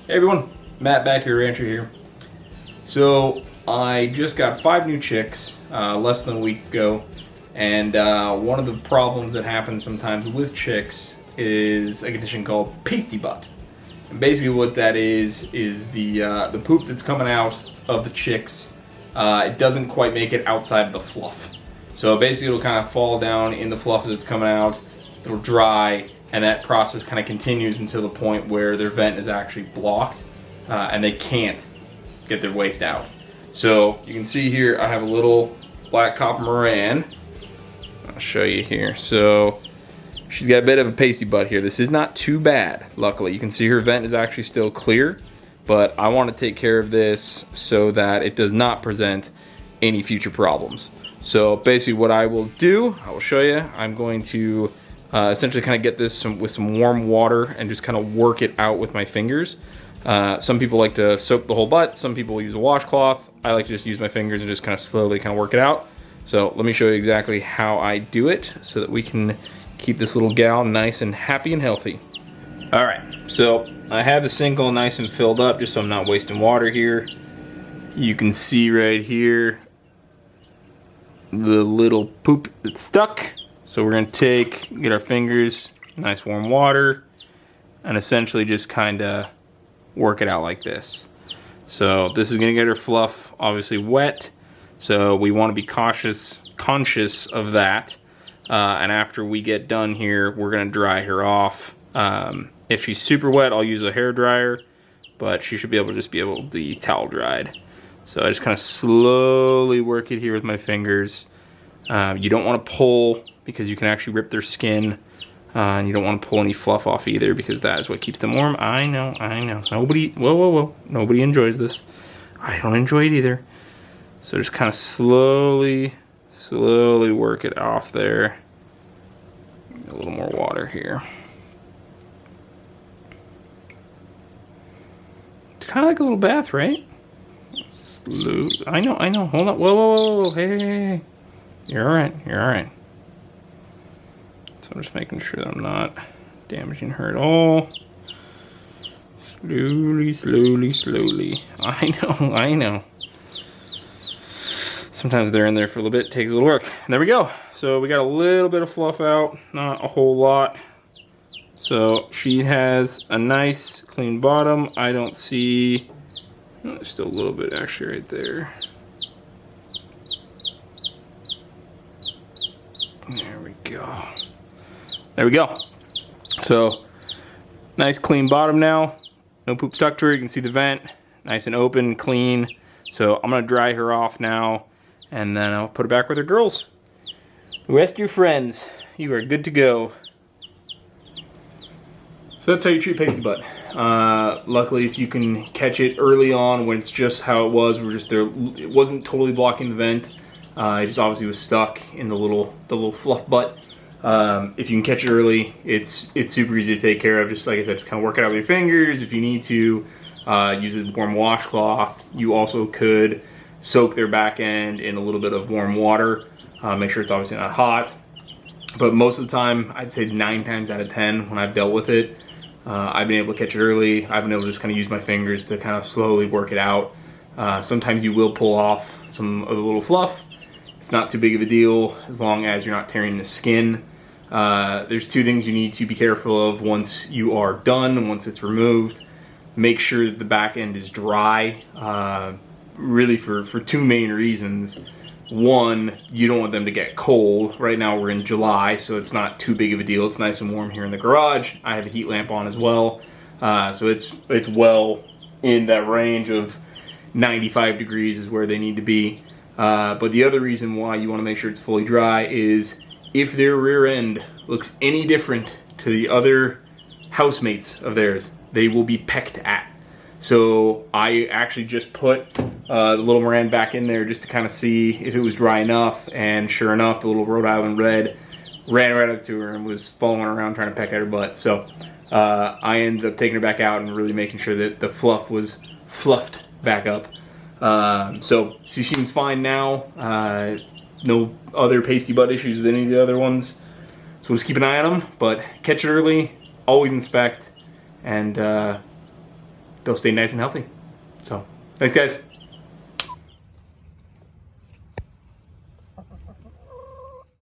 Hey everyone, Matt back here, Rancher here. So I just got 5 new chicks less than a week ago, and one of the problems that happens sometimes with chicks is a condition called pasty butt. And basically what that is the poop that's coming out of the chicks, it doesn't quite make it outside of the fluff. So basically it'll kind of fall down in the fluff as it's coming out, it'll dry, and that process kind of continues until the point where their vent is actually blocked and they can't get their waste out. So you can see here I have a little black copper Moran. I'll show you here. So she's got a bit of a pasty butt here. This is not too bad, luckily. You can see her vent is actually still clear, but I want to take care of this so that it does not present any future problems. So basically what I will do, I will show you, I'm going to essentially kind of get this with some warm water and just kind of work it out with my fingers. Some people like to soak the whole butt, some people use a washcloth. I like to just use my fingers and just kind of slowly kind of work it out. So let me show you exactly how I do it so that we can keep this little gal nice and happy and healthy. Alright, so I have the sink all nice and filled up just so I'm not wasting water here. You can see right here the little poop that's stuck. So we're going to get our fingers, nice warm water, and essentially just kind of work it out like this. So this is going to get her fluff obviously wet, so we want to be conscious of that. And after we get done here, we're going to dry her off. If she's super wet, I'll use a hair dryer, but she should be able to be towel dried. So I just kind of slowly work it here with my fingers. You don't want to pull, because you can actually rip their skin, and you don't want to pull any fluff off either, because that is what keeps them warm. I know. Whoa. Nobody enjoys this. I don't enjoy it either. So just kind of slowly work it off there. A little more water here. It's kind of like a little bath, right? Slow. I know. Hold on. Whoa. Hey. You're all right. So I'm just making sure that I'm not damaging her at all. Slowly. I know. Sometimes they're in there for a little bit, it takes a little work. And there we go. So we got a little bit of fluff out, not a whole lot. So she has a nice clean bottom. I don't see, there's still a little bit actually right there. There we go. So, nice clean bottom now. No poop stuck to her. You can see the vent. Nice and open, clean. So, I'm going to dry her off now. And then I'll put her back with her girls. The rest of your friends, you are good to go. So that's how you treat pasty butt. Luckily, if you can catch it early on when it's just how it was, we're just there. It wasn't totally blocking the vent. It just obviously was stuck in the little fluff butt. If you can catch it early, it's super easy to take care of. Just like I said, just kind of work it out with your fingers. If you need to, use a warm washcloth. You also could soak their back end in a little bit of warm water. Make sure it's obviously not hot. But most of the time, I'd say 9 times out of 10 when I've dealt with it, I've been able to catch it early. I've been able to just kind of use my fingers to kind of slowly work it out. Sometimes you will pull off some of the little fluff. It's not too big of a deal as long as you're not tearing the skin. There's 2 things you need to be careful of once you are done and once it's removed. Make sure that the back end is dry, really for 2 main reasons. One, you don't want them to get cold. Right now we're in July, so it's not too big of a deal. It's nice and warm here in the garage. I have a heat lamp on as well, so it's well in that range of 95 degrees is where they need to be. But the other reason why you want to make sure it's fully dry is if their rear end looks any different to the other housemates of theirs, they will be pecked at. So I actually just put the little Moran back in there just to kind of see if it was dry enough, and sure enough, the little Rhode Island Red ran right up to her and was following around trying to peck at her butt. So I ended up taking her back out and really making sure that the fluff was fluffed back up. So she seems fine now. No other pasty butt issues with any of the other ones. So we'll just keep an eye on them, but catch it early, always inspect, and they'll stay nice and healthy. So, thanks guys.